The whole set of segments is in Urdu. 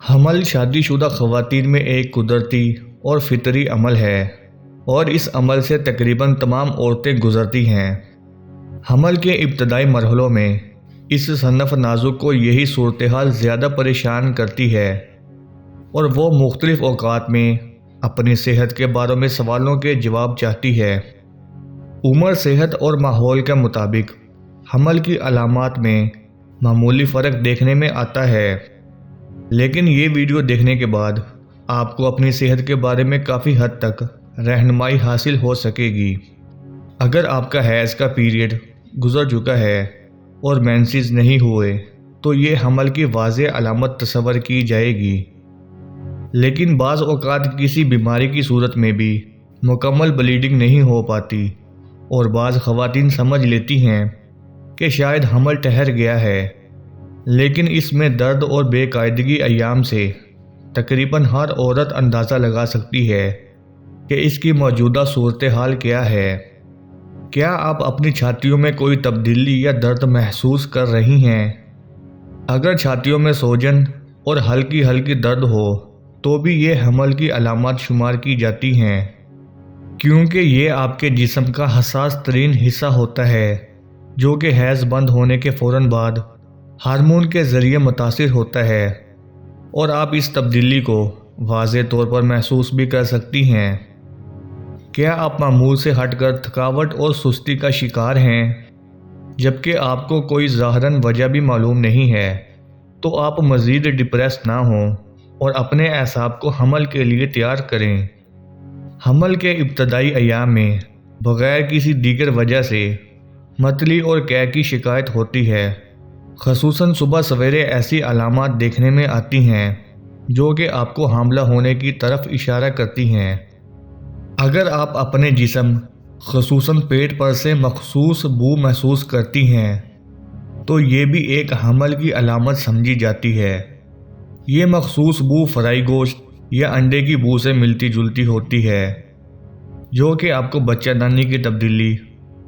حمل شادی شدہ خواتین میں ایک قدرتی اور فطری عمل ہے اور اس عمل سے تقریباً تمام عورتیں گزرتی ہیں۔ حمل کے ابتدائی مرحلوں میں اس صنف نازک کو یہی صورتحال زیادہ پریشان کرتی ہے اور وہ مختلف اوقات میں اپنی صحت کے بارے میں سوالوں کے جواب چاہتی ہے۔ عمر، صحت اور ماحول کے مطابق حمل کی علامات میں معمولی فرق دیکھنے میں آتا ہے، لیکن یہ ویڈیو دیکھنے کے بعد آپ کو اپنی صحت کے بارے میں کافی حد تک رہنمائی حاصل ہو سکے گی۔ اگر آپ کا حیض کا پیریڈ گزر چکا ہے اور مینسز نہیں ہوئے تو یہ حمل کی واضح علامت تصور کی جائے گی، لیکن بعض اوقات کسی بیماری کی صورت میں بھی مکمل بلیڈنگ نہیں ہو پاتی اور بعض خواتین سمجھ لیتی ہیں کہ شاید حمل ٹھہر گیا ہے، لیکن اس میں درد اور بے قاعدگی ایام سے تقریباً ہر عورت اندازہ لگا سکتی ہے کہ اس کی موجودہ صورتحال کیا ہے۔ کیا آپ اپنی چھاتیوں میں کوئی تبدیلی یا درد محسوس کر رہی ہیں؟ اگر چھاتیوں میں سوجن اور ہلکی ہلکی درد ہو تو بھی یہ حمل کی علامات شمار کی جاتی ہیں، کیونکہ یہ آپ کے جسم کا حساس ترین حصہ ہوتا ہے جو کہ حیض بند ہونے کے فوراً بعد ہارمون کے ذریعے متاثر ہوتا ہے، اور آپ اس تبدیلی کو واضح طور پر محسوس بھی کر سکتی ہیں۔ کیا آپ معمول سے ہٹ کر تھکاوٹ اور سستی کا شکار ہیں؟ جبکہ آپ کو کوئی ظاہراً وجہ بھی معلوم نہیں ہے تو آپ مزید ڈپریس نہ ہوں اور اپنے اعصاب کو حمل کے لیے تیار کریں۔ حمل کے ابتدائی ایام میں بغیر کسی دیگر وجہ سے متلی اور قے کی شکایت ہوتی ہے۔ خصوصاً صبح سویرے ایسی علامات دیکھنے میں آتی ہیں جو کہ آپ کو حاملہ ہونے کی طرف اشارہ کرتی ہیں۔ اگر آپ اپنے جسم خصوصاً پیٹ پر سے مخصوص بو محسوس کرتی ہیں تو یہ بھی ایک حمل کی علامت سمجھی جاتی ہے۔ یہ مخصوص بو فرائی گوشت یا انڈے کی بو سے ملتی جلتی ہوتی ہے، جو کہ آپ کو بچہ دانی کی تبدیلی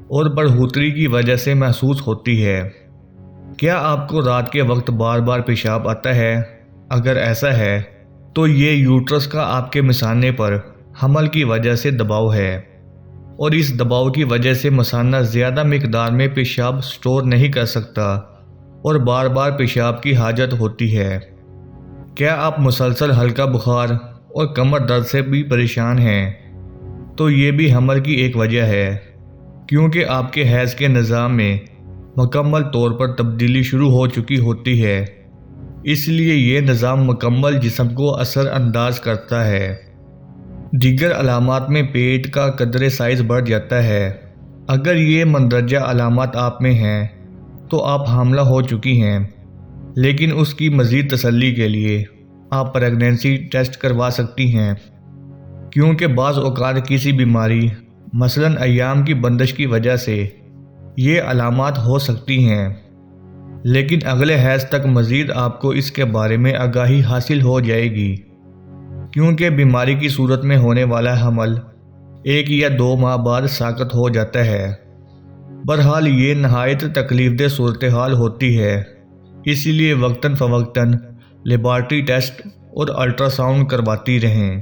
اور بڑھوتری کی وجہ سے محسوس ہوتی ہے۔ کیا آپ کو رات کے وقت بار بار پیشاب آتا ہے؟ اگر ایسا ہے تو یہ یوٹرس کا آپ کے مثانے پر حمل کی وجہ سے دباؤ ہے، اور اس دباؤ کی وجہ سے مثانہ زیادہ مقدار میں پیشاب سٹور نہیں کر سکتا اور بار بار پیشاب کی حاجت ہوتی ہے۔ کیا آپ مسلسل ہلکا بخار اور کمر درد سے بھی پریشان ہیں؟ تو یہ بھی حمل کی ایک وجہ ہے، کیونکہ آپ کے حیض کے نظام میں مکمل طور پر تبدیلی شروع ہو چکی ہوتی ہے، اس لیے یہ نظام مکمل جسم کو اثر انداز کرتا ہے۔ دیگر علامات میں پیٹ کا قدرے سائز بڑھ جاتا ہے۔ اگر یہ مندرجہ علامات آپ میں ہیں تو آپ حاملہ ہو چکی ہیں، لیکن اس کی مزید تسلی کے لیے آپ پریگنینسی ٹیسٹ کروا سکتی ہیں، کیونکہ بعض اوقات کسی بیماری مثلاً ایام کی بندش کی وجہ سے یہ علامات ہو سکتی ہیں، لیکن اگلے حیض تک مزید آپ کو اس کے بارے میں آگاہی حاصل ہو جائے گی، کیونکہ بیماری کی صورت میں ہونے والا حمل 1 یا 2 ماہ بعد ساقط ہو جاتا ہے۔ بہرحال یہ نہایت تکلیف دہ صورتحال ہوتی ہے، اسی لیے وقتاً فوقتاً لیبارٹری ٹیسٹ اور الٹرا ساؤنڈ کرواتی رہیں۔